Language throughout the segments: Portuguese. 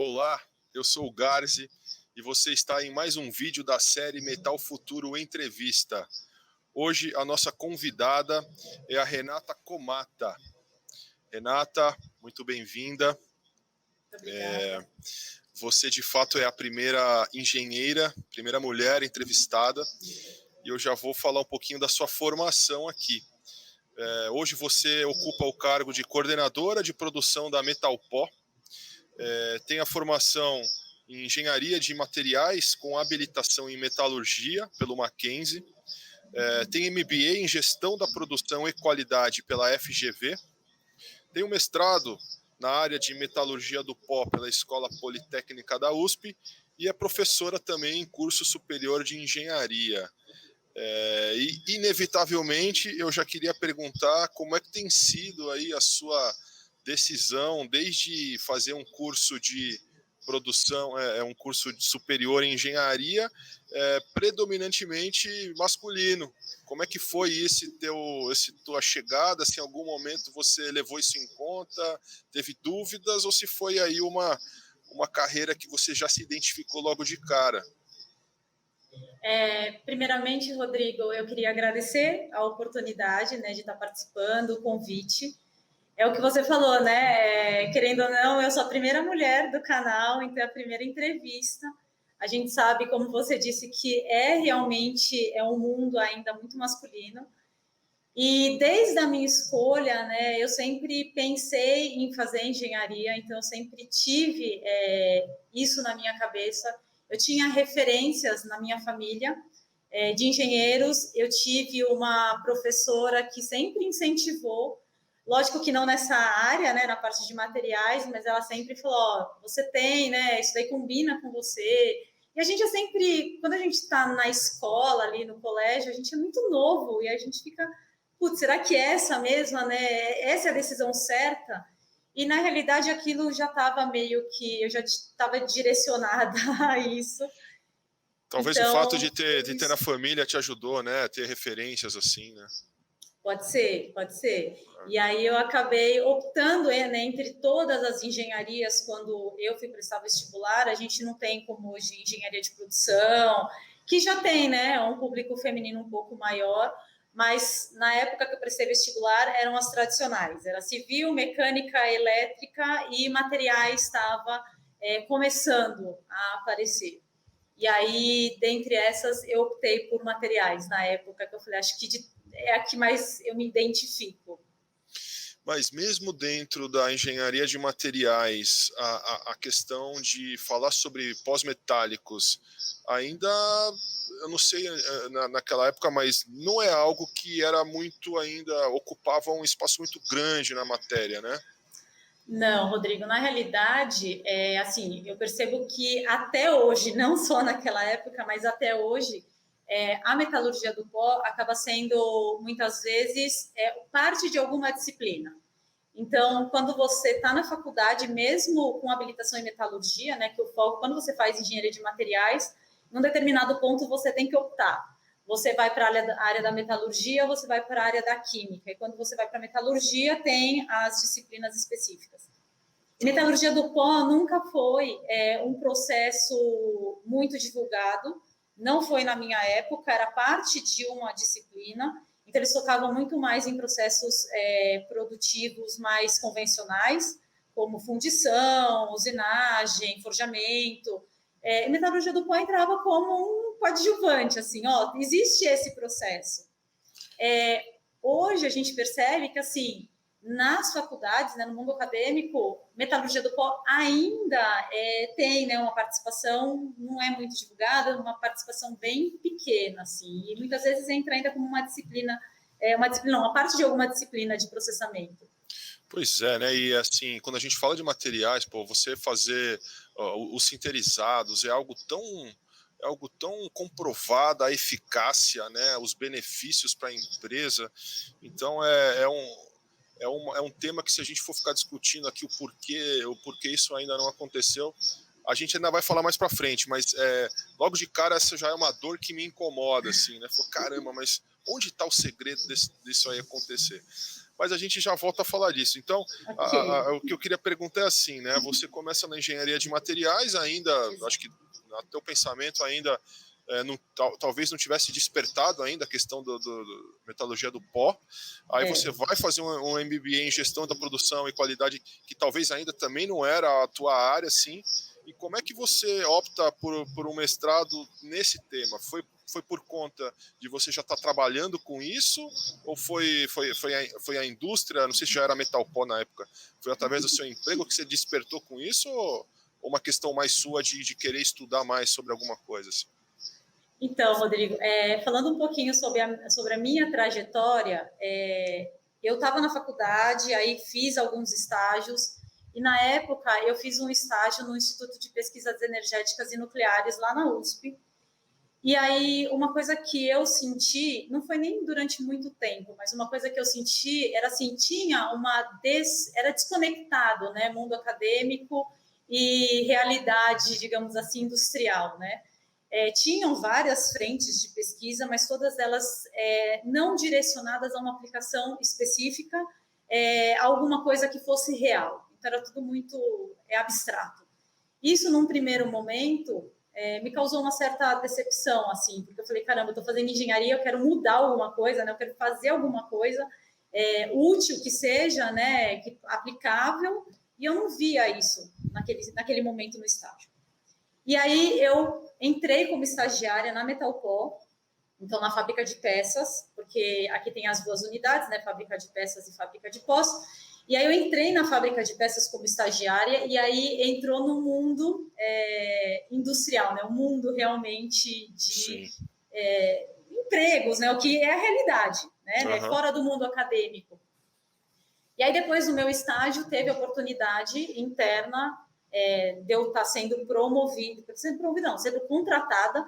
Olá, eu sou o Garzi e você está em mais um vídeo da série Metal Futuro Entrevista. Hoje a nossa convidada é a Renata Komata. Renata, muito bem-vinda. Obrigada. Você de fato é a primeira engenheira, primeira mulher entrevistada, e eu já vou falar um pouquinho da sua formação aqui. Hoje você ocupa o cargo de coordenadora de produção da Metalpó. Tem a formação em engenharia de materiais com habilitação em metalurgia pelo Mackenzie. Tem MBA em gestão da produção e qualidade pela FGV. Tem um mestrado na área de metalurgia do pó pela Escola Politécnica da USP e é professora também em curso superior de engenharia. E inevitavelmente eu já queria perguntar como é que tem sido aí a sua decisão desde fazer um curso de produção, um curso superior em engenharia, predominantemente masculino. Como é que foi tua chegada? Se em algum momento você levou isso em conta, teve dúvidas, ou se foi aí uma carreira que você já se identificou logo de cara? Primeiramente, Rodrigo, eu queria agradecer a oportunidade, né, de estar participando, o convite. É o que você falou, né? Querendo ou não, eu sou a primeira mulher do canal, então é a primeira entrevista. A gente sabe, como você disse, que realmente um mundo ainda muito masculino. E desde a minha escolha, né, eu sempre pensei em fazer engenharia, então eu sempre tive isso na minha cabeça. Eu tinha referências na minha família de engenheiros, eu tive uma professora que sempre incentivou, lógico que não nessa área, né, na parte de materiais, mas ela sempre falou, ó, você tem, né, isso daí combina com você. E a gente é sempre, quando a gente está na escola, ali no colégio, a gente é muito novo e a gente fica, putz, será que é essa mesma, né, essa é a decisão certa? E, na realidade, aquilo já estava meio que, eu já estava direcionada a isso. Talvez o fato de ter na família te ajudou, né? Ter referências assim, né? Pode ser, pode ser. E aí eu acabei optando, né, entre todas as engenharias. Quando eu fui prestar vestibular, a gente não tem como hoje engenharia de produção, que já tem, né, um público feminino um pouco maior, mas na época que eu prestei vestibular eram as tradicionais, era civil, mecânica, elétrica e materiais estava começando a aparecer. E aí, dentre essas, eu optei por materiais na época, que eu falei, acho que é a que mais eu me identifico. Mas mesmo dentro da engenharia de materiais, a questão de falar sobre pós-metálicos, ainda, eu não sei naquela época, mas não é algo que era muito ainda, ocupava um espaço muito grande na matéria, né? Não, Rodrigo, na realidade, assim, eu percebo que até hoje, não só naquela época, mas até hoje, a metalurgia do pó acaba sendo, muitas vezes, parte de alguma disciplina. Então, quando você está na faculdade, mesmo com habilitação em metalurgia, né, que o foco, quando você faz engenharia de materiais, num determinado ponto você tem que optar. Você vai para a área da metalurgia ou você vai para a área da química. E quando você vai para a metalurgia, tem as disciplinas específicas. E metalurgia do pó nunca foi um processo muito divulgado, não foi na minha época, era parte de uma disciplina, então eles focavam muito mais em processos produtivos mais convencionais, como fundição, usinagem, forjamento. Metalurgia do pó entrava como um coadjuvante, assim, ó, existe esse processo. Hoje a gente percebe que, assim, nas faculdades, né, no mundo acadêmico, metalurgia do pó ainda tem, né, uma participação, não é muito divulgada, uma participação bem pequena, assim, e muitas vezes entra ainda como uma disciplina, uma parte de alguma disciplina de processamento. Pois é, né? E assim, quando a gente fala de materiais, pô, você fazer os sinterizados é algo tão comprovado, a eficácia, né? Os benefícios para a empresa. Então é um tema que, se a gente for ficar discutindo aqui o porquê isso ainda não aconteceu, a gente ainda vai falar mais para frente, mas logo de cara essa já é uma dor que me incomoda, assim, né? Caramba, mas onde está o segredo disso aí acontecer? mas a gente já volta a falar disso. Então, Ok. o que eu queria perguntar é assim, né? Você começa na engenharia de materiais ainda, acho que até o pensamento ainda talvez não tivesse despertado ainda a questão do metalurgia do pó. Aí você vai fazer um MBA em gestão da produção e qualidade, que talvez ainda também não era a tua área, assim. E como é que você opta por um mestrado nesse tema? Foi por conta de você já estar trabalhando com isso? Ou foi a indústria, não sei se já era metal pó na época, foi através do seu emprego que você despertou com isso? Ou uma questão mais sua de querer estudar mais sobre alguma coisa? Assim? Então, Rodrigo, falando um pouquinho sobre a minha trajetória, eu estava na faculdade, aí fiz alguns estágios, e na época eu fiz um estágio no Instituto de Pesquisas Energéticas e Nucleares, lá na USP. E aí, uma coisa que eu senti, não foi nem durante muito tempo, mas uma coisa que eu senti era assim, era desconectado, né, mundo acadêmico e realidade, digamos assim, industrial, né? Tinham várias frentes de pesquisa, mas todas elas não direcionadas a uma aplicação específica, alguma coisa que fosse real. Então, era tudo muito abstrato. Isso, num primeiro momento, me causou uma certa decepção, assim, porque eu falei, caramba, eu estou fazendo engenharia, eu quero mudar alguma coisa, né? Eu quero fazer alguma coisa útil que seja, né? Aplicável, e eu não via isso naquele momento no estágio. E aí eu entrei como estagiária na Metalpó, então na fábrica de peças, porque aqui tem as duas unidades, né, fábrica de peças e fábrica de pós. E aí eu entrei na fábrica de peças como estagiária e aí entrou no mundo industrial, né, o mundo realmente de empregos, né, o que é a realidade, né, fora do mundo acadêmico. E aí depois do meu estágio teve a oportunidade interna de eu estar sendo sendo contratada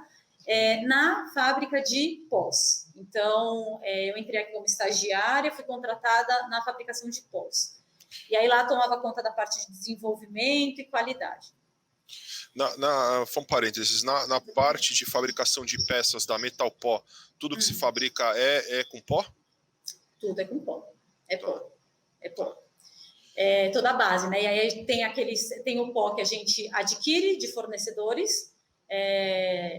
na fábrica de pós. Então, eu entrei aqui como estagiária, fui contratada na fabricação de pós. E aí lá tomava conta da parte de desenvolvimento e qualidade. Um parênteses, na parte de fabricação de peças da Metalpó, tudo que se fabrica é com pó? Tudo é com pó. É tá. pó. É pó. Tá. Toda a base, né? E aí tem o pó que a gente adquire de fornecedores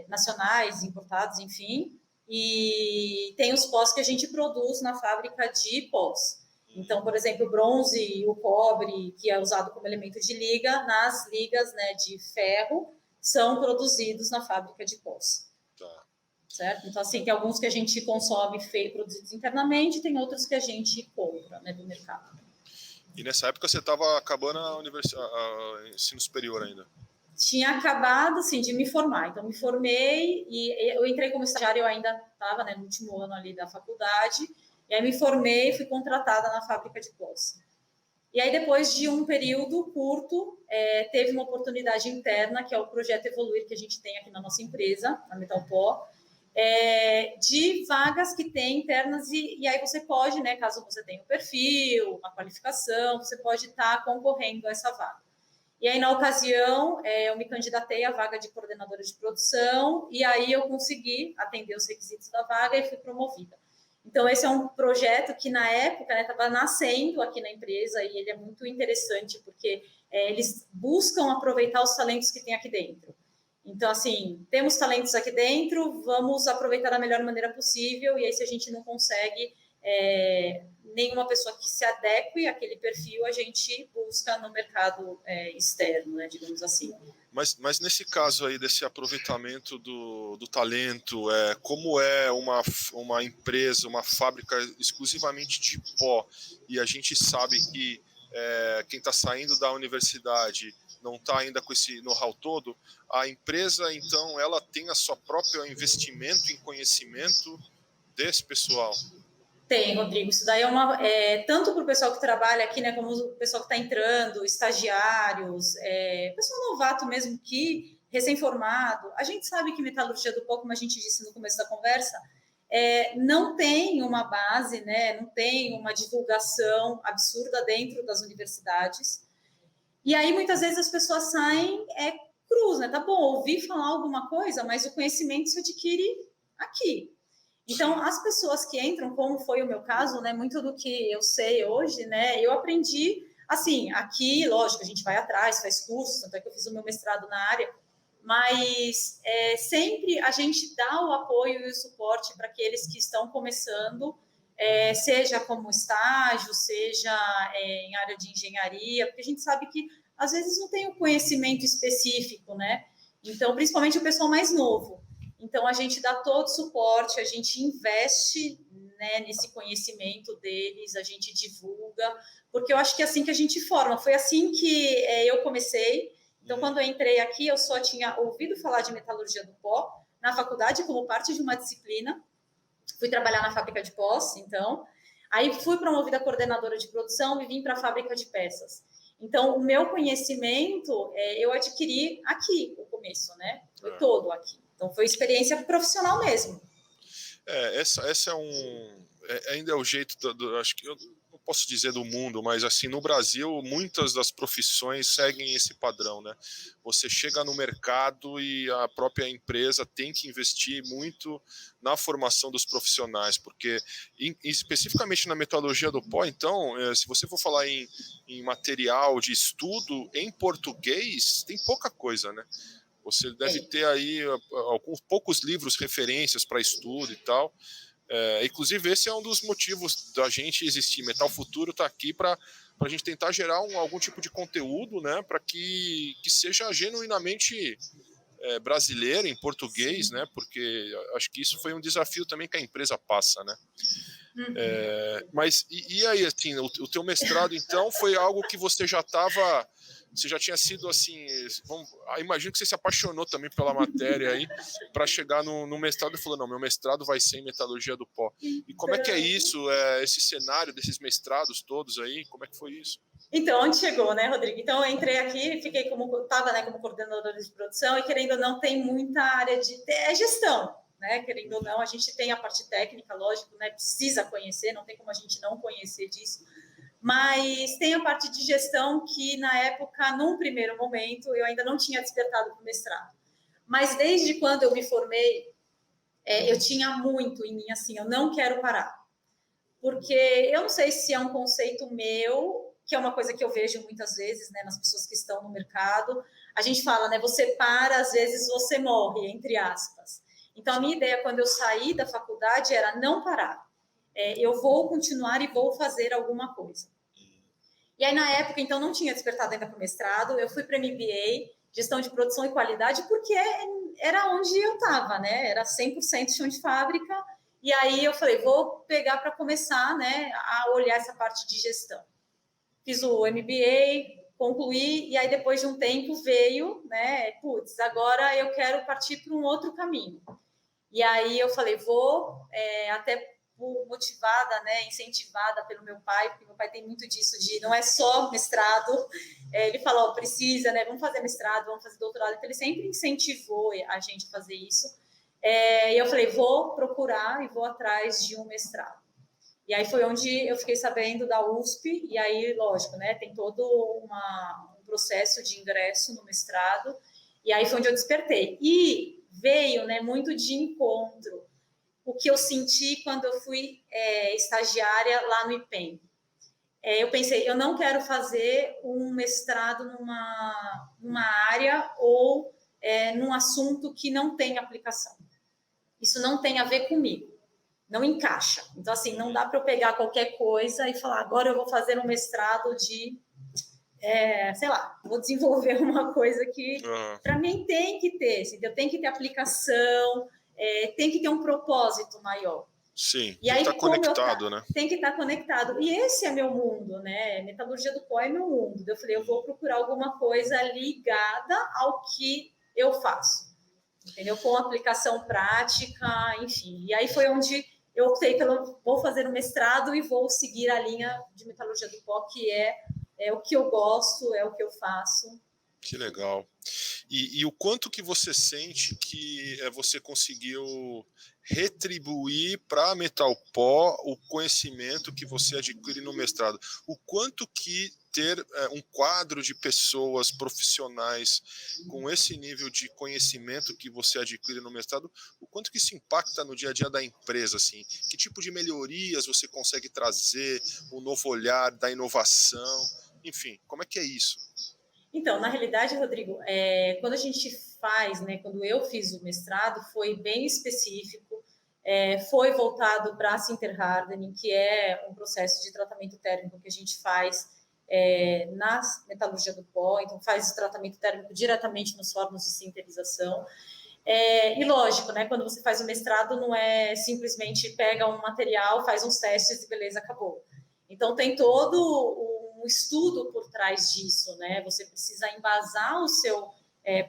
nacionais, importados, enfim, e tem os pós que a gente produz na fábrica de pós. Então, por exemplo, o bronze e o cobre, que é usado como elemento de liga, nas ligas, né, de ferro, são produzidos na fábrica de pós. Tá. Certo? Então, assim, tem alguns que a gente consome produzidos internamente, tem outros que a gente compra, né, do mercado. E nessa época você estava acabando a ensino superior ainda? Tinha acabado, assim, de me formar. Então, me formei e eu entrei como estagiária, eu ainda estava, né, no último ano ali da faculdade. E aí me formei e fui contratada na fábrica de pós. E aí, depois de um período curto, teve uma oportunidade interna, que é o Projeto Evoluir, que a gente tem aqui na nossa empresa, na Metalpó, de vagas que tem internas, e aí você pode, né, caso você tenha um perfil, uma qualificação, você pode estar concorrendo a essa vaga. E aí, na ocasião, eu me candidatei à vaga de coordenadora de produção, e aí eu consegui atender os requisitos da vaga e fui promovida. Então, esse é um projeto que, na época, estava nascendo aqui na empresa, e ele é muito interessante, porque eles buscam aproveitar os talentos que tem aqui dentro. Então, assim, temos talentos aqui dentro, vamos aproveitar da melhor maneira possível, e aí, se a gente não consegue nenhuma pessoa que se adeque àquele perfil, a gente busca no mercado externo, né, digamos assim. Mas nesse caso aí desse aproveitamento do talento, como é uma empresa, uma fábrica exclusivamente de pó, e a gente sabe que quem está saindo da universidade não está ainda com esse know-how todo, a empresa, então, ela tem a sua própria investimento em conhecimento desse pessoal. Tem, Rodrigo. Isso daí tanto para o pessoal que trabalha aqui, né, como o pessoal que está entrando, estagiários, pessoal novato mesmo que recém-formado. A gente sabe que metalurgia do pó, como a gente disse no começo da conversa, não tem uma base, né, não tem uma divulgação absurda dentro das universidades. E aí, muitas vezes, as pessoas saem cruz, né? Tá bom, ouvi falar alguma coisa, mas o conhecimento se adquire aqui. Então, as pessoas que entram, como foi o meu caso, né, muito do que eu sei hoje, né, eu aprendi, assim, aqui, lógico, a gente vai atrás, faz curso, tanto é que eu fiz o meu mestrado na área, mas sempre a gente dá o apoio e o suporte para aqueles que estão começando, seja como estágio, seja em área de engenharia, porque a gente sabe que às vezes não tem o conhecimento específico, né? Então, principalmente o pessoal mais novo. Então, a gente dá todo o suporte, a gente investe, né, nesse conhecimento deles, a gente divulga, porque eu acho que é assim que a gente forma. Foi assim que eu comecei. Então, quando eu entrei aqui, eu só tinha ouvido falar de metalurgia do pó na faculdade como parte de uma disciplina. Fui trabalhar na fábrica de pós, então. Aí fui promovida coordenadora de produção e vim para a fábrica de peças. Então, o meu conhecimento eu adquiri aqui, o começo, né? Foi todo aqui. Então, foi experiência profissional mesmo. Essa ainda é o jeito acho que eu não posso dizer do mundo, mas assim, no Brasil, muitas das profissões seguem esse padrão, né? Você chega no mercado e a própria empresa tem que investir muito na formação dos profissionais, porque especificamente na metalurgia do pó, então, se você for falar em material de estudo em português, tem pouca coisa, né? Você deve ter aí alguns poucos livros, referências para estudo e tal. Inclusive, esse é um dos motivos da gente existir. Metal Futuro está aqui para a gente tentar gerar algum tipo de conteúdo, né, para que seja genuinamente brasileiro, em português, né, porque acho que isso foi um desafio também que a empresa passa, né. Mas e aí, assim, o teu mestrado, então, foi algo que você já estava... Você já tinha sido assim, imagino que você se apaixonou também pela matéria aí, para chegar no mestrado e falou, não, meu mestrado vai ser em metalurgia do pó. E como é que é isso, esse cenário desses mestrados todos aí, como é que foi isso? Então, onde chegou, né, Rodrigo? Então, eu entrei aqui, fiquei estava, né, como coordenadora de produção e, querendo ou não, tem muita área de gestão, né? Querendo ou não, a gente tem a parte técnica, lógico, né? Precisa conhecer, não tem como a gente não conhecer disso. Mas tem a parte de gestão que, na época, num primeiro momento, eu ainda não tinha despertado para o mestrado. Mas desde quando eu me formei, eu tinha muito em mim, assim, eu não quero parar. Porque eu não sei se é um conceito meu, que é uma coisa que eu vejo muitas vezes, né, nas pessoas que estão no mercado. A gente fala, né, você para, às vezes você morre, entre aspas. Então, a minha ideia, quando eu saí da faculdade, era não parar. Eu vou continuar e vou fazer alguma coisa. E aí, na época, então, não tinha despertado ainda para o mestrado, eu fui para MBA, gestão de produção e qualidade, porque era onde eu estava, né? Era 100% chão de fábrica, e aí eu falei, vou pegar para começar, né, a olhar essa parte de gestão. Fiz o MBA, concluí, e aí depois de um tempo veio, né, putz, agora eu quero partir para um outro caminho. E aí eu falei, vou até motivada, né, incentivada pelo meu pai, porque meu pai tem muito disso de não é só mestrado, ele falou, precisa, né, vamos fazer mestrado, vamos fazer doutorado, então ele sempre incentivou a gente a fazer isso, e eu falei, vou procurar e vou atrás de um mestrado. E aí foi onde eu fiquei sabendo da USP, e aí, lógico, né, tem todo um processo de ingresso no mestrado, e aí foi onde eu despertei. E veio, né, muito de encontro o que eu senti quando eu fui estagiária lá no IPEM. Eu pensei, eu não quero fazer um mestrado numa área ou num assunto que não tem aplicação. Isso não tem a ver comigo, não encaixa. Então, assim, não dá para eu pegar qualquer coisa e falar, agora eu vou fazer um mestrado de, sei lá, vou desenvolver uma coisa que, para mim, tem que ter, entendeu? Tem que ter aplicação, tem que ter um propósito maior. Sim, e aí, tá conectado, né? Tem que estar conectado. E esse é meu mundo, né? Metalurgia do pó é meu mundo. Eu falei, eu vou procurar alguma coisa ligada ao que eu faço, entendeu? Com aplicação prática, enfim. E aí foi onde eu optei pelo, vou fazer um mestrado e vou seguir a linha de metalurgia do pó, que é o que eu gosto, é o que eu faço. Que legal. E o quanto que você sente que você conseguiu retribuir para a Metalpó o conhecimento que você adquire no mestrado? O quanto que ter um quadro de pessoas profissionais com esse nível de conhecimento que você adquire no mestrado, o quanto que isso impacta no dia a dia da empresa, assim? Que tipo de melhorias você consegue trazer, um novo olhar da inovação, enfim, como é que é isso? Então, na realidade, Rodrigo, quando a gente faz, né, quando eu fiz o mestrado, foi bem específico, foi voltado para a Sinterhardening, que é um processo de tratamento térmico que a gente faz na metalurgia do pó, então faz o tratamento térmico diretamente nos fornos de sinterização. E lógico, né, quando você faz o mestrado, não é simplesmente pega um material, faz uns testes e beleza, acabou. Então, tem todo um estudo por trás disso, né? Você precisa embasar o seu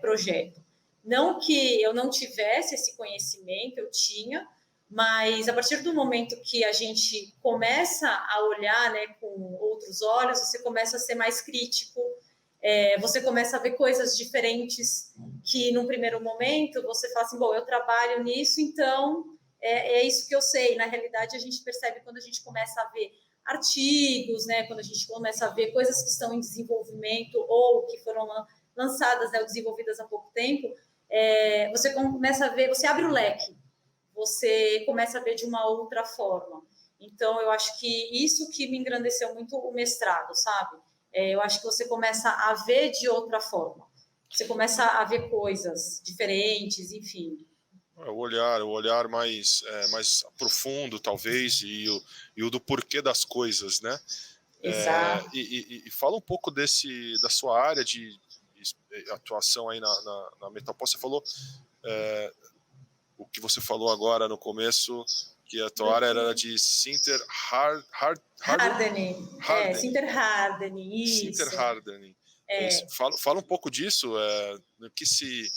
projeto. Não que eu não tivesse esse conhecimento, eu tinha, mas a partir do momento que a gente começa a olhar, né, com outros olhos, você começa a ser mais crítico, você começa a ver coisas diferentes que, num primeiro momento, você fala assim, bom, eu trabalho nisso, então é isso que eu sei. Na realidade, a gente percebe quando a gente começa a ver artigos, né, quando a gente começa a ver coisas que estão em desenvolvimento ou que foram lançadas, né, ou desenvolvidas há pouco tempo, você começa a ver, você abre o leque, você começa a ver de uma outra forma. Então, eu acho que isso que me engrandeceu muito o mestrado, sabe? Eu acho que você começa a ver de outra forma. Você começa a ver coisas diferentes, enfim. O olhar mais profundo, talvez, e o do porquê das coisas, né? Exato. E fala um pouco da sua área de atuação aí na Metalpó. Você falou o que você falou agora no começo, que a tua área era de Hardening. Hardening. Sinterhardening, Sinter isso. Hardening. Fala um pouco disso, no que se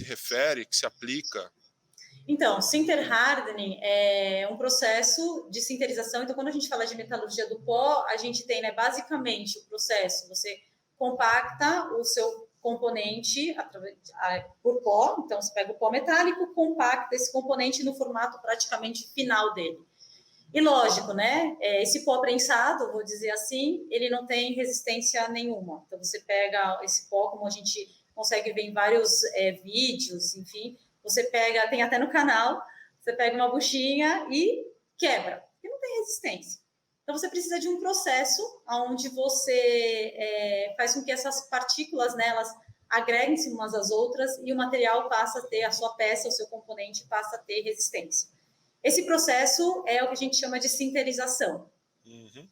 refere, que se aplica. Então, Sinterhardening é um processo de sinterização. Então, quando a gente fala de metalurgia do pó, a gente tem, né, basicamente o processo, você compacta o seu componente por pó, então você pega o pó metálico, compacta esse componente no formato praticamente final dele. E lógico, né, esse pó prensado, vou dizer assim, ele não tem resistência nenhuma. Então, você pega esse pó, como a gente consegue ver em vários vídeos, enfim, você pega, tem até no canal, você pega uma buchinha e quebra, porque não tem resistência. Então, você precisa de um processo onde você faz com que essas partículas, né, elas agreguem-se umas às outras e o material passa a ter, a sua peça, o seu componente passa a ter resistência. Esse processo é o que a gente chama de sinterização. Uhum.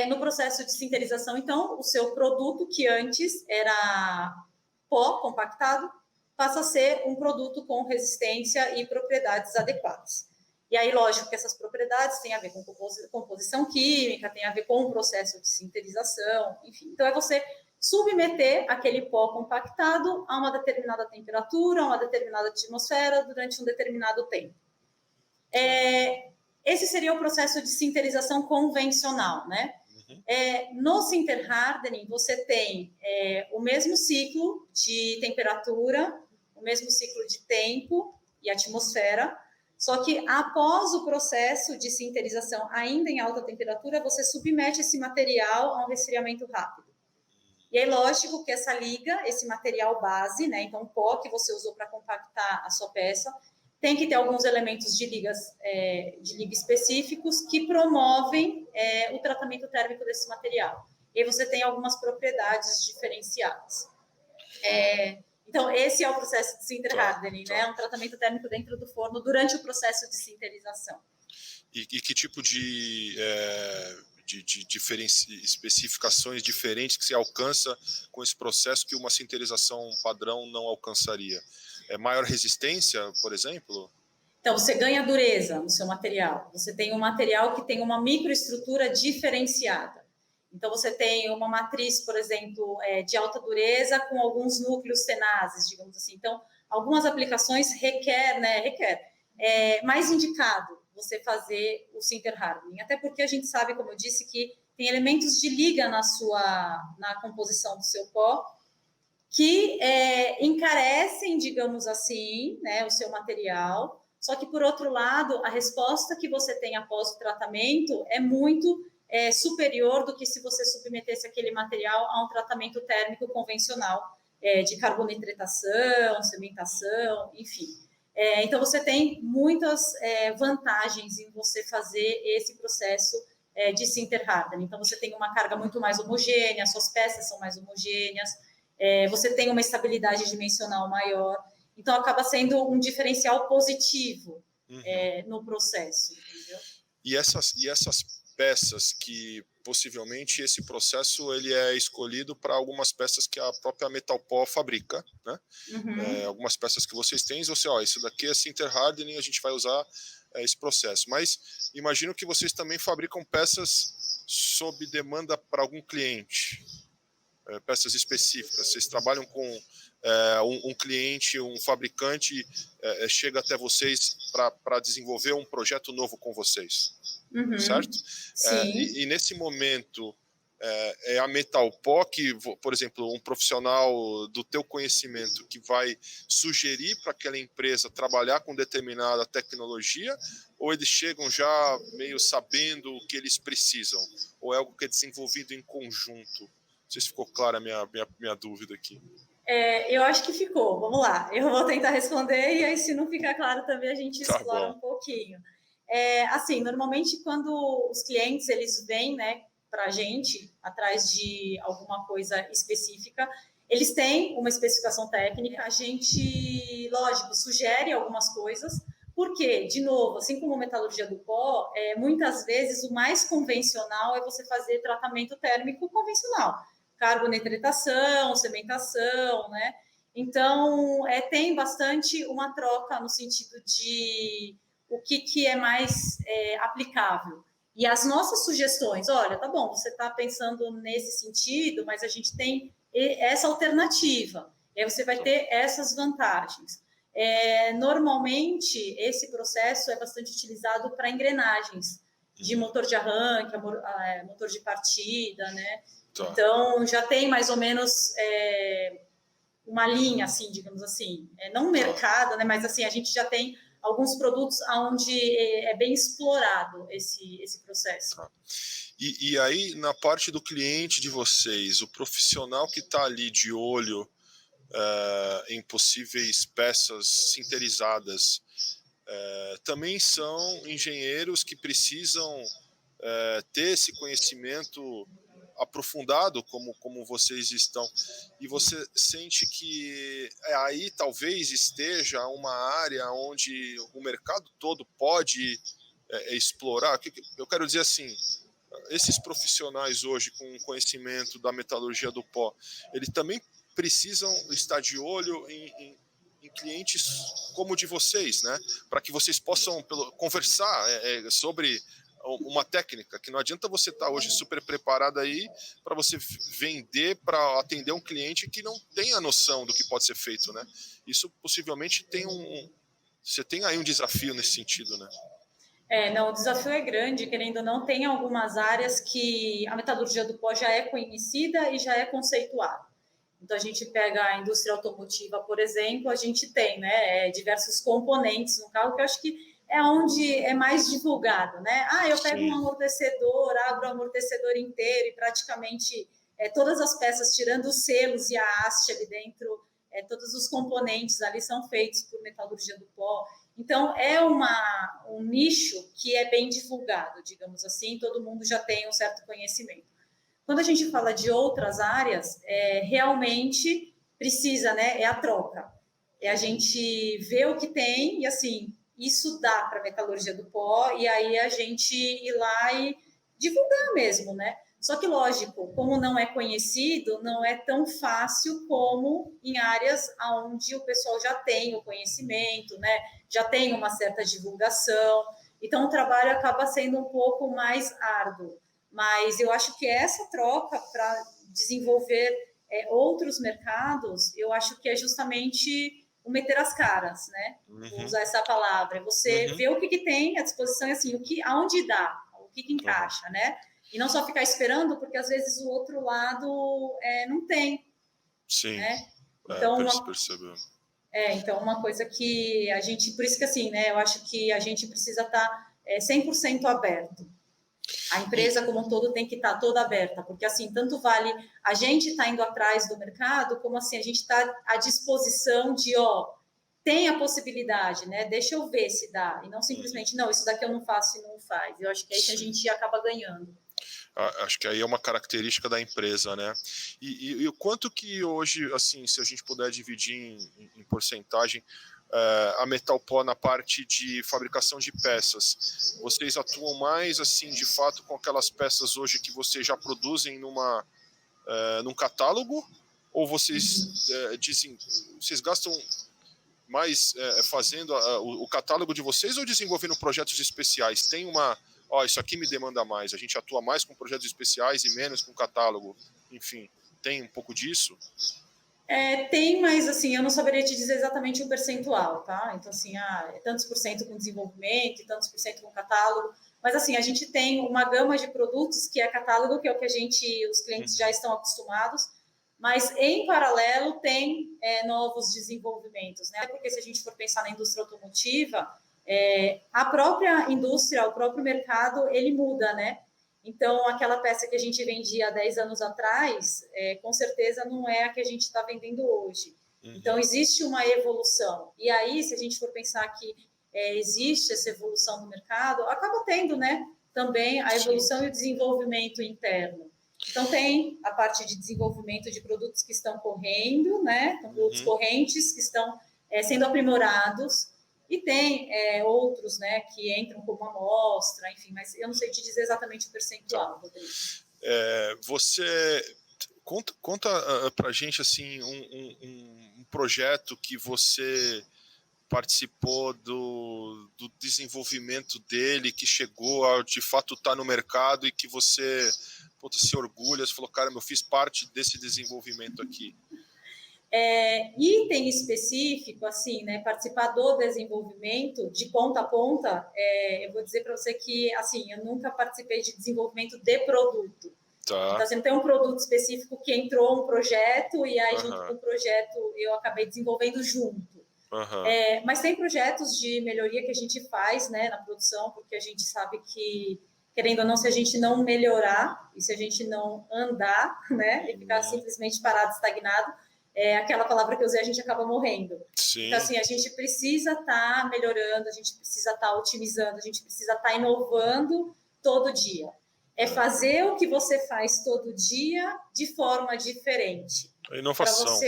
No processo de sinterização, então, o seu produto, que antes era pó compactado, passa a ser um produto com resistência e propriedades adequadas. E aí, lógico que essas propriedades têm a ver com composição química, tem a ver com o processo de sinterização, enfim. Então, é você submeter aquele pó compactado a uma determinada temperatura, a uma determinada atmosfera, durante um determinado tempo. Esse seria o processo de sinterização convencional, né? Uhum. No Sinterhardening, você tem o mesmo ciclo de temperatura, o mesmo ciclo de tempo e atmosfera, só que após o processo de sinterização, ainda em alta temperatura, você submete esse material a um resfriamento rápido. E aí, lógico que essa liga, esse material base, né? Então, o pó que você usou para compactar a sua peça, tem que ter alguns elementos de liga específicos que promovem o tratamento térmico desse material. E aí você tem algumas propriedades diferenciadas. Então, esse é o processo de sinterhardening, né? Um tratamento térmico dentro do forno durante o processo de sinterização. E que tipo de especificações diferentes que se alcança com esse processo que uma sinterização padrão não alcançaria? Maior resistência, por exemplo? Então, você ganha dureza no seu material. Você tem um material que tem uma microestrutura diferenciada. Então, você tem uma matriz, por exemplo, de alta dureza com alguns núcleos tenazes, digamos assim. Então, algumas aplicações requer mais indicado você fazer o sinterhardening. Até porque a gente sabe, como eu disse, que tem elementos de liga na composição do seu pó que encarecem, digamos assim, né, o seu material. Só que, por outro lado, a resposta que você tem após o tratamento é muito superior do que se você submetesse aquele material a um tratamento térmico convencional, de carbonitratação, cementação, enfim. Então, você tem muitas vantagens em você fazer esse processo de sinter hardening. Então, você tem uma carga muito mais homogênea, suas peças são mais homogêneas, você tem uma estabilidade dimensional maior. Então, acaba sendo um diferencial positivo no processo. Entendeu? E essas peças que possivelmente esse processo ele é escolhido para algumas peças que a própria Metalpó fabrica, né? Algumas peças que vocês têm, você, isso daqui é sinter hardening, a gente vai usar esse processo. Mas imagino que vocês também fabricam peças sob demanda para algum cliente, peças específicas. Vocês trabalham com um cliente, um fabricante chega até vocês para desenvolver um projeto novo com vocês, certo? Sim. E nesse momento é a Metalpó que, por exemplo, um profissional do teu conhecimento que vai sugerir para aquela empresa trabalhar com determinada tecnologia, ou eles chegam já meio sabendo o que eles precisam, ou é algo que é desenvolvido em conjunto? Não sei se ficou clara a minha dúvida aqui. Eu acho que ficou. Vamos lá. Eu vou tentar responder e aí, se não ficar claro também, a gente explora um pouquinho. Assim, normalmente, quando os clientes eles vêm, né, para a gente, atrás de alguma coisa específica, eles têm uma especificação técnica, a gente, lógico, sugere algumas coisas, porque, de novo, assim como a metalurgia do pó, muitas vezes o mais convencional é você fazer tratamento térmico convencional, carbonitratação, cementação, né? Então, tem bastante uma troca no sentido de o que é mais aplicável. E as nossas sugestões, olha, tá bom, você está pensando nesse sentido, mas a gente tem essa alternativa, e aí você vai ter essas vantagens. Normalmente, esse processo é bastante utilizado para engrenagens de motor de arranque, motor de partida, né? Então, já tem mais ou menos uma linha, assim, digamos assim, não um mercado, né? Mas assim, a gente já tem alguns produtos onde é bem explorado esse processo. E aí, na parte do cliente de vocês, o profissional que está ali de olho em possíveis peças sinterizadas, também são engenheiros que precisam ter esse conhecimento aprofundado como vocês estão, e você sente que aí talvez esteja uma área onde o mercado todo pode explorar. Eu quero dizer assim, esses profissionais hoje com conhecimento da metalurgia do pó, eles também precisam estar de olho em clientes como o de vocês, né? Para que vocês possam conversar sobre uma técnica, que não adianta você estar hoje super preparado aí para você vender, para atender um cliente que não tem a noção do que pode ser feito, né? Isso possivelmente você tem aí um desafio nesse sentido, né? Não, o desafio é grande, querendo ou não, tem algumas áreas que a metalurgia do pó já é conhecida e já é conceituada. Então, a gente pega a indústria automotiva, por exemplo, a gente tem, né, diversos componentes no carro, que eu acho que é onde é mais divulgado, né? Eu pego um amortecedor, abro o amortecedor inteiro e praticamente todas as peças, tirando os selos e a haste ali dentro, todos os componentes ali são feitos por metalurgia do pó. Então, é um nicho que é bem divulgado, digamos assim, todo mundo já tem um certo conhecimento. Quando a gente fala de outras áreas, realmente precisa, né? É a troca. É a gente ver o que tem e, assim, isso dá para a metalurgia do pó e aí a gente ir lá e divulgar mesmo, né? Só que, lógico, como não é conhecido, não é tão fácil como em áreas onde o pessoal já tem o conhecimento, né? Já tem uma certa divulgação. Então, o trabalho acaba sendo um pouco mais árduo. Mas eu acho que essa troca para desenvolver outros mercados, eu acho que é justamente o meter as caras, né? Vou usar essa palavra. Você vê o que tem à disposição, assim, aonde dá, o que encaixa, né? E não só ficar esperando, porque às vezes o outro lado não tem. Sim. Né? Então, percebeu. Então, uma coisa que a gente, por isso que assim, né, eu acho que a gente precisa estar 100% aberto. A empresa como um todo tem que estar toda aberta, porque assim, tanto vale a gente estar indo atrás do mercado, como assim, a gente está à disposição de, tem a possibilidade, né? Deixa eu ver se dá, e não simplesmente, não, isso daqui eu não faço e não faz. Eu acho que é aí que a gente acaba ganhando. Acho que aí é uma característica da empresa, né? E o quanto que hoje, assim, se a gente puder dividir em porcentagem, a Metalpó na parte de fabricação de peças, vocês atuam mais, assim, de fato, com aquelas peças hoje que vocês já produzem num catálogo? Ou vocês vocês gastam mais fazendo o catálogo de vocês ou desenvolvendo projetos especiais? Tem isso aqui me demanda mais, a gente atua mais com projetos especiais e menos com catálogo, enfim, tem um pouco disso? Tem, mas assim, eu não saberia te dizer exatamente o percentual, tá? Então, assim, tantos por cento com desenvolvimento e tantos por cento com catálogo, mas assim, a gente tem uma gama de produtos que é catálogo, que é o que os clientes já estão acostumados, mas em paralelo tem novos desenvolvimentos, né? Porque se a gente for pensar na indústria automotiva, a própria indústria, o próprio mercado, ele muda, né? Então, aquela peça que a gente vendia há 10 anos atrás, com certeza não é a que a gente está vendendo hoje. Então, existe uma evolução. E aí, se a gente for pensar que existe essa evolução no mercado, acaba tendo, né? Também a evolução e o desenvolvimento interno. Então, tem a parte de desenvolvimento de produtos que estão correndo, né? São produtos correntes que estão sendo aprimorados. E tem outros, né, que entram como amostra, enfim, mas eu não sei te dizer exatamente o percentual, Rodrigo. Você conta para a gente assim um projeto que você participou do desenvolvimento dele, que chegou a de fato estar no mercado e que você se orgulha, você falou, cara, eu fiz parte desse desenvolvimento aqui. Item específico, assim, né, participar do desenvolvimento de ponta a ponta, eu vou dizer para você que, assim, eu nunca participei de desenvolvimento de produto. Tá. Então, assim, tem um produto específico que entrou um projeto e aí, junto com o projeto, eu acabei desenvolvendo junto. Mas tem projetos de melhoria que a gente faz, né, na produção, porque a gente sabe que, querendo ou não, se a gente não melhorar e se a gente não andar, né, e ficar simplesmente parado, estagnado, aquela palavra que eu usei, a gente acaba morrendo. Sim. Então, assim, a gente precisa estar melhorando, a gente precisa estar otimizando, a gente precisa estar inovando todo dia. Fazer o que você faz todo dia de forma diferente. A inovação.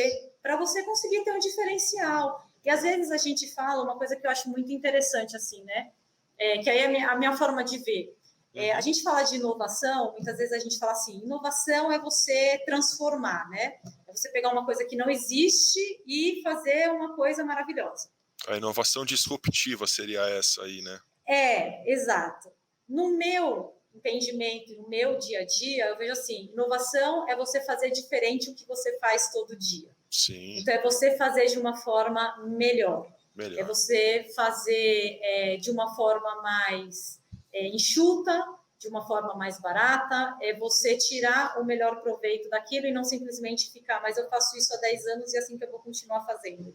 Para você conseguir ter um diferencial. E, às vezes, a gente fala uma coisa que eu acho muito interessante, assim, né? Que aí é a minha forma de ver. A gente fala de inovação, muitas vezes a gente fala assim, inovação é você transformar, né? É você pegar uma coisa que não existe e fazer uma coisa maravilhosa. A inovação disruptiva seria essa aí, né? Exato. No meu entendimento, no meu dia a dia, eu vejo assim, inovação é você fazer diferente o que você faz todo dia. Sim. Então, é você fazer de uma forma melhor. É você fazer de uma forma mais enxuta, de uma forma mais barata, é você tirar o melhor proveito daquilo e não simplesmente ficar, mas eu faço isso há 10 anos e é assim que eu vou continuar fazendo.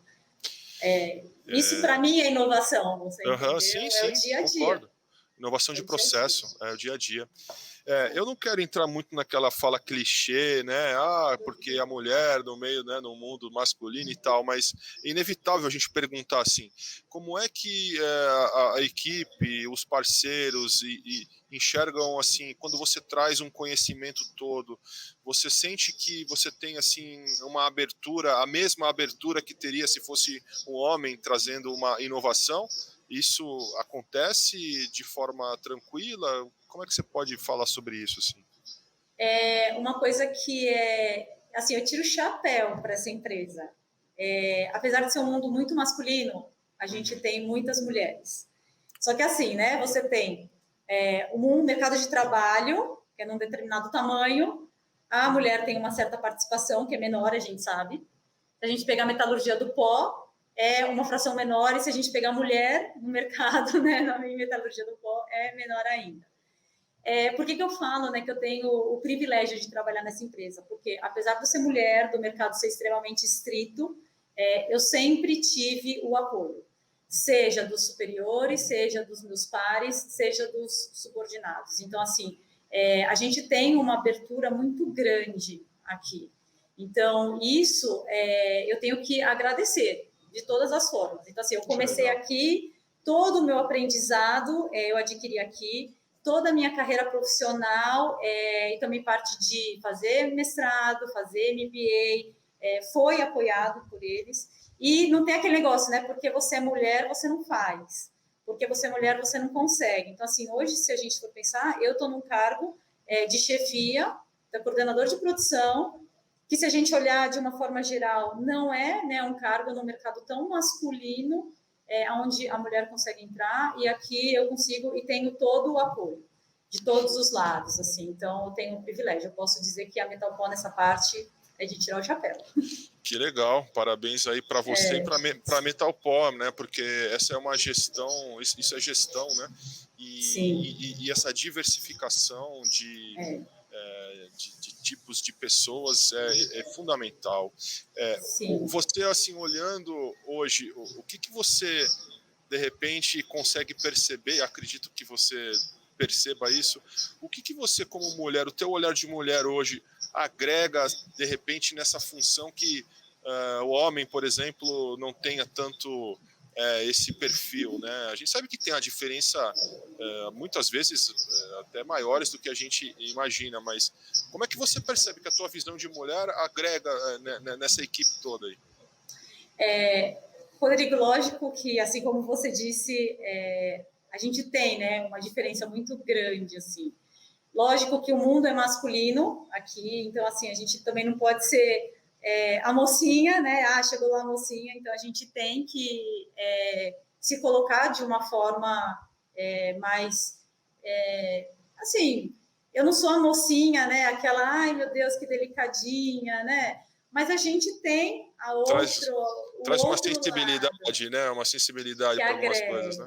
Isso, para mim, é inovação, você entendeu? Sim, o dia a dia. Concordo. Inovação de processo, é o dia a dia. Eu não quero entrar muito naquela fala clichê, né? Porque a mulher no meio, né, no mundo masculino e tal, mas é inevitável a gente perguntar assim, como é que a equipe, os parceiros enxergam assim, quando você traz um conhecimento todo, você sente que você tem assim uma abertura, a mesma abertura que teria se fosse um homem trazendo uma inovação? Isso acontece de forma tranquila? Como é que você pode falar sobre isso? Assim? Uma coisa que assim, eu tiro o chapéu para essa empresa. Apesar de ser um mundo muito masculino, a gente tem muitas mulheres. Só que assim, né? Você tem um mercado de trabalho que é num determinado tamanho, a mulher tem uma certa participação que é menor, a gente sabe. Se a gente pegar a metalurgia do pó, é uma fração menor, e se a gente pegar a mulher no mercado, né, na metalurgia do pó, é menor ainda. Por que eu falo, né, que eu tenho o privilégio de trabalhar nessa empresa? Porque, apesar de eu ser mulher, do mercado ser extremamente estrito, eu sempre tive o apoio, seja dos superiores, seja dos meus pares, seja dos subordinados. Então, assim, a gente tem uma abertura muito grande aqui. Então, isso eu tenho que agradecer de todas as formas. Então, assim, eu comecei aqui, todo o meu aprendizado eu adquiri aqui, toda a minha carreira profissional e também parte de fazer mestrado, fazer MBA, foi apoiado por eles. E não tem aquele negócio, né? Porque você é mulher, você não faz. Porque você é mulher, você não consegue. Então, assim, hoje, se a gente for pensar, eu estou num cargo de chefia, da coordenador de produção, que se a gente olhar de uma forma geral, não é, né, um cargo no mercado tão masculino, onde a mulher consegue entrar, e aqui eu consigo e tenho todo o apoio de todos os lados, assim, então eu tenho um privilégio, eu posso dizer que a Metalpó nessa parte é de tirar o chapéu. Que legal, parabéns aí para você e para Metalpó, né? Porque essa é uma gestão, isso é gestão, né? E essa diversificação de tipos de pessoas é fundamental. Você, assim, olhando hoje, o que você, de repente, consegue perceber, acredito que você perceba isso, o que você, como mulher, o teu olhar de mulher hoje, agrega, de repente, nessa função que o homem, por exemplo, não tenha tanto esse perfil, né? A gente sabe que tem a diferença, muitas vezes, até maiores do que a gente imagina, mas como é que você percebe que a tua visão de mulher agrega nessa equipe toda aí? Rodrigo, lógico que, assim como você disse, a gente tem, né, uma diferença muito grande, assim. Lógico que o mundo é masculino aqui, então, assim, a gente também não pode ser a mocinha, né? Chegou lá a mocinha, então a gente tem que se colocar de uma forma mais, assim, eu não sou a mocinha, né? Aquela, ai meu Deus, que delicadinha, né? Mas a gente tem traz uma outro sensibilidade, lado, né? Uma sensibilidade para algumas coisas, né?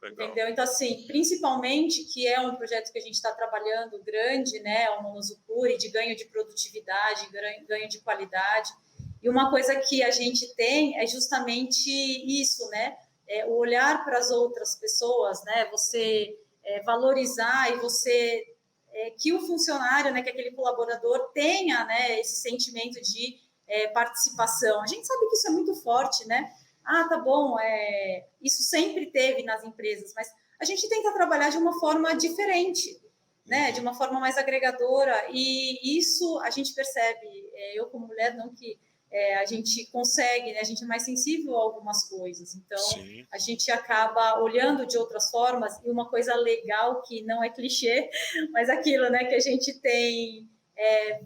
Legal. Entendeu? Então, assim, principalmente que é um projeto que a gente está trabalhando grande, né? O Monosucuri, de ganho de produtividade, ganho de qualidade. E uma coisa que a gente tem é justamente isso, né? O olhar para as outras pessoas, né? Você valorizar e você que o funcionário, né, que aquele colaborador tenha, né, esse sentimento de participação. A gente sabe que isso é muito forte, né? Tá bom, isso sempre teve nas empresas, mas a gente tenta trabalhar de uma forma diferente, né? De uma forma mais agregadora, e isso a gente percebe, eu como mulher, não que a gente consegue, né? A gente é mais sensível a algumas coisas, então sim, a gente acaba olhando de outras formas, e uma coisa legal que não é clichê, mas aquilo, né, que a gente tem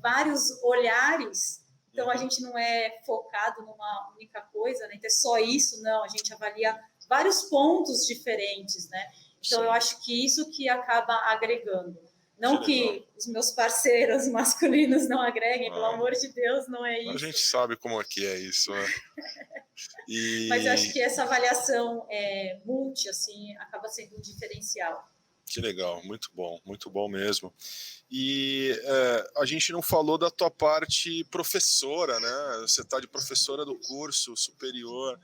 vários olhares, então a gente não é focado numa única coisa, né, então é só isso, não, a gente avalia vários pontos diferentes, né, então sim, eu acho que isso que acaba agregando. Não que os meus parceiros masculinos não agreguem, pelo amor de Deus, não é isso. A gente sabe como é que é isso, né? Mas eu acho que essa avaliação multi, assim, acaba sendo um diferencial. Que legal, muito bom mesmo. E a gente não falou da tua parte professora, né? Você está de professora do curso superior.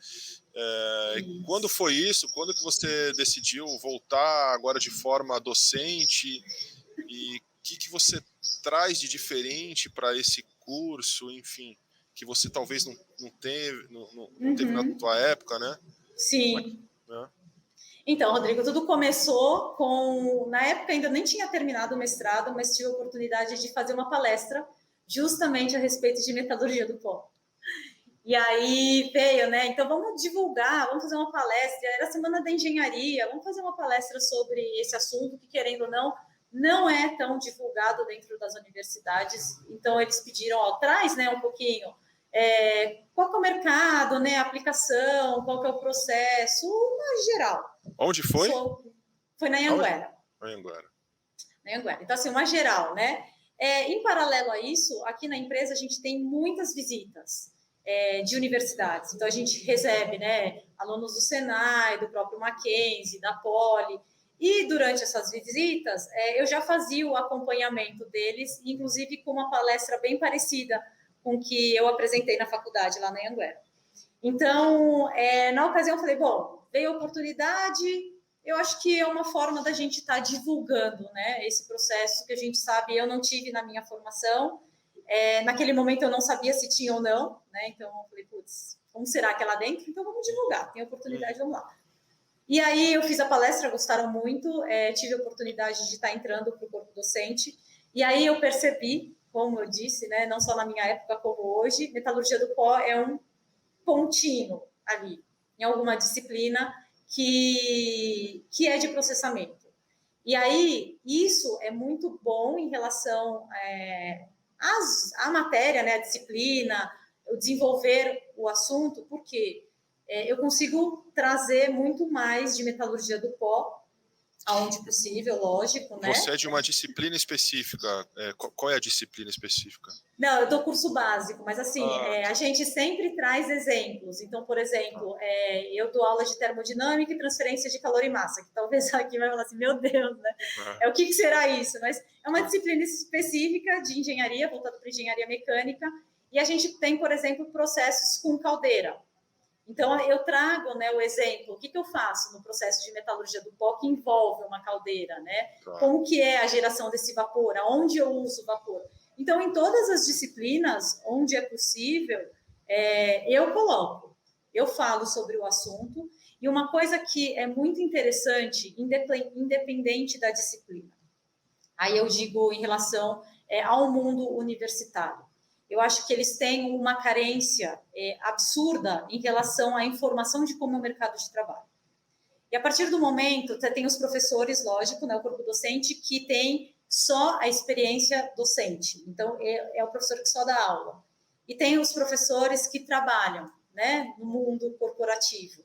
Quando foi isso? Quando que você decidiu voltar agora de forma docente? E o que você traz de diferente para esse curso, enfim, que você talvez não teve, não teve na tua época, né? Sim. Então, Rodrigo, tudo começou na época ainda nem tinha terminado o mestrado, mas tive a oportunidade de fazer uma palestra justamente a respeito de metalurgia do pó. E aí veio, né? Então vamos divulgar, vamos fazer uma palestra. Era a Semana da Engenharia, vamos fazer uma palestra sobre esse assunto que, querendo ou não é tão divulgado dentro das universidades. Então eles pediram, traz, né, um pouquinho. Qual que é o mercado, né? A aplicação, qual que é o processo, geral. Onde foi? Foi na Anhanguera. Na Anhanguera. Então, assim, uma geral, né? Em paralelo a isso, aqui na empresa a gente tem muitas visitas de universidades. Então, a gente recebe, né, alunos do Senai, do próprio Mackenzie, da Poli. E durante essas visitas, eu já fazia o acompanhamento deles, inclusive com uma palestra bem parecida com que eu apresentei na faculdade, lá na Anhanguera. Então, na ocasião, eu falei, bom, veio a oportunidade, eu acho que é uma forma da gente estar divulgando, né, esse processo que a gente sabe, eu não tive na minha formação, naquele momento eu não sabia se tinha ou não, né, então eu falei, putz, como será que é lá dentro? Então vamos divulgar, tem oportunidade, vamos lá. E aí eu fiz a palestra, gostaram muito, tive a oportunidade de estar entrando para o corpo docente, e aí eu percebi, como eu disse, né, não só na minha época como hoje, metalurgia do pó é um contínuo ali, em alguma disciplina que é de processamento. E aí, isso é muito bom em relação à matéria, né, a disciplina, o desenvolver o assunto, porque eu consigo trazer muito mais de metalurgia do pó, aonde possível, lógico, né? Você é de uma disciplina específica. Qual é a disciplina específica? Não, eu dou curso básico, mas assim, a gente sempre traz exemplos. Então, por exemplo, eu dou aula de termodinâmica e transferência de calor e massa, que talvez aqui vai falar assim, meu Deus, né? O que será isso? Mas é uma disciplina específica de engenharia, voltada para engenharia mecânica, e a gente tem, por exemplo, processos com caldeira. Então, eu trago, né, o exemplo, o que eu faço no processo de metalurgia do pó que envolve uma caldeira, né? Como que é a geração desse vapor, aonde eu uso o vapor. Então, em todas as disciplinas, onde é possível, eu coloco, eu falo sobre o assunto, e uma coisa que é muito interessante, independente da disciplina, aí eu digo em relação ao mundo universitário, eu acho que eles têm uma carência absurda em relação à informação de como é o mercado de trabalho. E a partir do momento, você tem os professores, lógico, né, o corpo docente, que tem só a experiência docente. Então, é o professor que só dá aula. E tem os professores que trabalham, né, no mundo corporativo.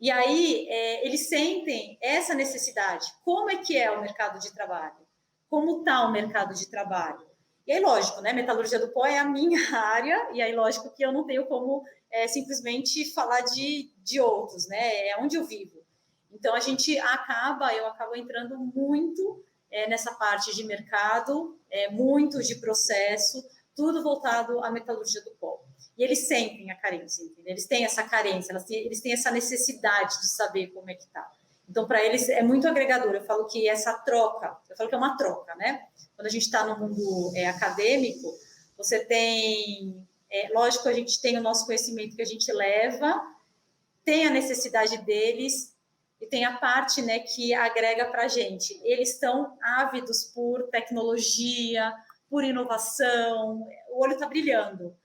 E aí, eles sentem essa necessidade. Como é que é o mercado de trabalho? Como está o mercado de trabalho? E aí, lógico, né, metalurgia do pó é a minha área, e aí, lógico, que eu não tenho como simplesmente falar de outros, né, é onde eu vivo. Então, eu acabo entrando muito nessa parte de mercado, muito de processo, tudo voltado à metalurgia do pó. E eles sentem a carência, entendeu? Eles têm essa carência, eles têm essa necessidade de saber como é que está. Então, para eles é muito agregador. Eu falo que essa troca, eu falo que é uma troca, né? Quando a gente está no mundo acadêmico, você tem, lógico, a gente tem o nosso conhecimento que a gente leva, tem a necessidade deles e tem a parte, né, que agrega para a gente. Eles estão ávidos por tecnologia, por inovação, o olho está brilhando.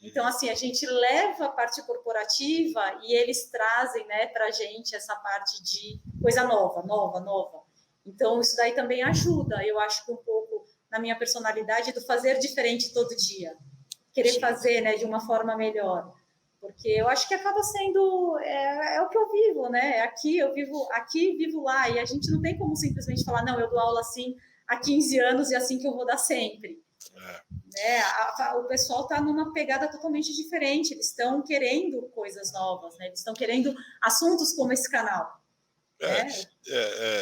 Então, assim, a gente leva a parte corporativa e eles trazem, né, para a gente essa parte de coisa nova, nova, nova. Então, isso daí também ajuda, eu acho que um pouco na minha personalidade do fazer diferente todo dia. Querer fazer, né, de uma forma melhor. Porque eu acho que acaba sendo o que eu vivo, né? Aqui eu vivo aqui, vivo lá, e a gente não tem como simplesmente falar, não, eu dou aula assim há 15 anos e assim que eu vou dar sempre. O pessoal está numa pegada totalmente diferente, eles estão querendo coisas novas, né? Eles estão querendo assuntos como esse canal.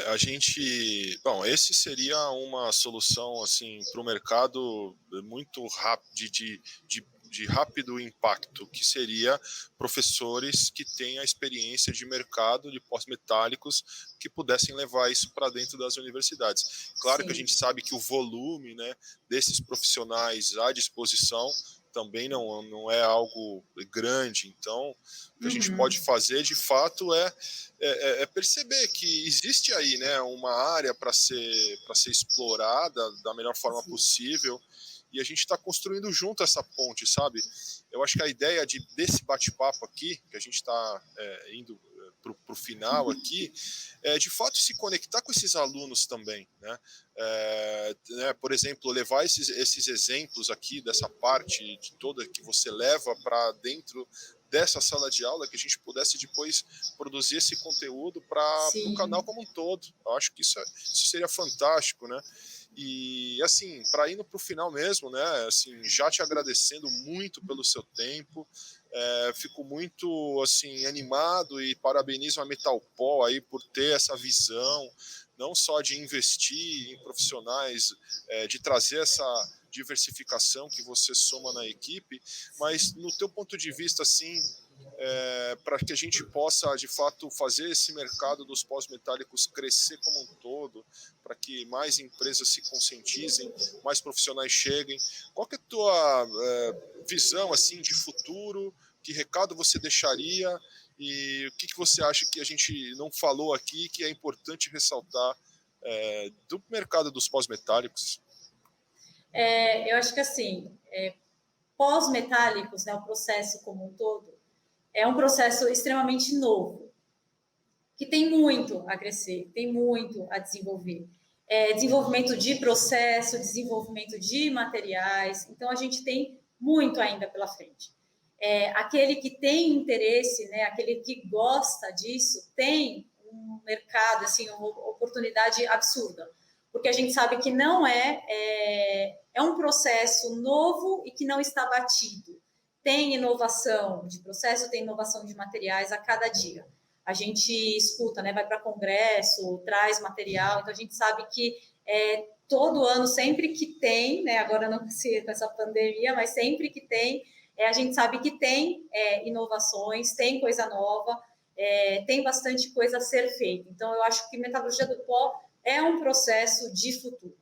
A gente, bom, esse seria uma solução assim para o mercado muito rápido de rápido impacto, que seria professores que têm a experiência de mercado de pós-metálicos que pudessem levar isso para dentro das universidades. Claro Sim. Que a gente sabe que o volume, né, desses profissionais à disposição também não é algo grande, então o que a gente pode fazer de fato é perceber que existe aí, né, uma área para ser explorada da melhor forma possível, e a gente está construindo junto essa ponte, sabe? Eu acho que a ideia desse bate-papo aqui, que a gente está indo para o final aqui, é de fato se conectar com esses alunos também, né? Por exemplo, levar esses exemplos aqui dessa parte de toda que você leva para dentro dessa sala de aula, que a gente pudesse depois produzir esse conteúdo para o canal como um todo. Eu acho que isso seria fantástico, né? E assim, para ir para o final mesmo, né? Assim, já te agradecendo muito pelo seu tempo. Fico muito assim animado e parabenizo a Metalpó aí por ter essa visão, não só de investir em profissionais, de trazer essa diversificação que você soma na equipe, mas no teu ponto de vista, assim, para que a gente possa, de fato, fazer esse mercado dos pós-metálicos crescer como um todo, para que mais empresas se conscientizem, mais profissionais cheguem. Qual que é a tua visão assim, de futuro? Que recado você deixaria? E o que você acha que a gente não falou aqui que é importante ressaltar do mercado dos pós-metálicos? Eu acho que assim, pós-metálicos, né, o processo como um todo, é um processo extremamente novo, que tem muito a crescer, tem muito a desenvolver. Desenvolvimento de processo, desenvolvimento de materiais, então a gente tem muito ainda pela frente. Aquele que tem interesse, né, aquele que gosta disso, tem um mercado, assim, uma oportunidade absurda, porque a gente sabe que não é um processo novo e que não está batido. Tem inovação de processo, tem inovação de materiais a cada dia. A gente escuta, né, vai para congresso, traz material, então a gente sabe que todo ano, sempre que tem, né, agora não sei com essa pandemia, mas sempre que tem, a gente sabe que tem inovações, tem coisa nova, tem bastante coisa a ser feita. Então, eu acho que metalurgia do pó é um processo de futuro.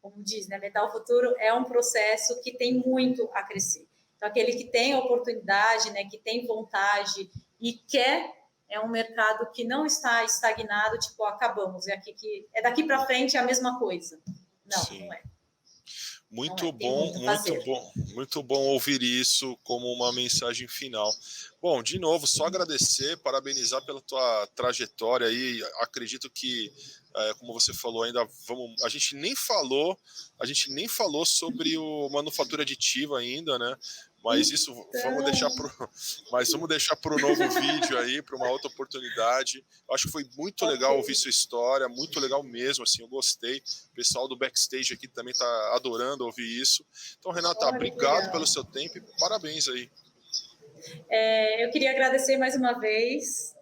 Como diz, né, Metal Futuro é um processo que tem muito a crescer. Então, aquele que tem oportunidade, né, que tem vontade e quer, é um mercado que não está estagnado, tipo, acabamos, daqui para frente é a mesma coisa. Não, Sim. não é. Muito bom, muito bom ouvir isso como uma mensagem final. Bom, de novo, só agradecer, parabenizar pela tua trajetória aí. Acredito que, como você falou, a gente nem falou sobre o manufatura aditiva ainda, né? Mas isso vamos deixar para o novo vídeo aí, para uma outra oportunidade. Eu acho que foi muito legal ouvir sua história, muito legal mesmo, assim, eu gostei. O pessoal do backstage aqui também está adorando ouvir isso. Então, Renata, obrigado pelo seu tempo e parabéns aí. Eu queria agradecer mais uma vez.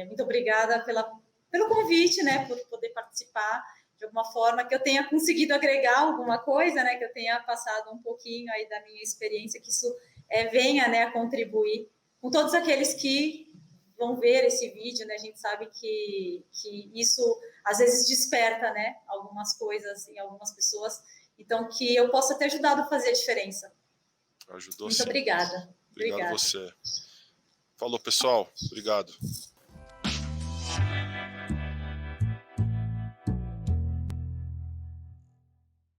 Muito obrigada pelo convite, né, por poder participar de alguma forma, que eu tenha conseguido agregar alguma coisa, né, que eu tenha passado um pouquinho aí da minha experiência, que isso venha, né, a contribuir com todos aqueles que vão ver esse vídeo, né, a gente sabe que isso às vezes desperta, né, algumas coisas em algumas pessoas, então que eu possa ter ajudado a fazer a diferença. Ajudou. Muito obrigada. Obrigado a você. Falou, pessoal. Obrigado.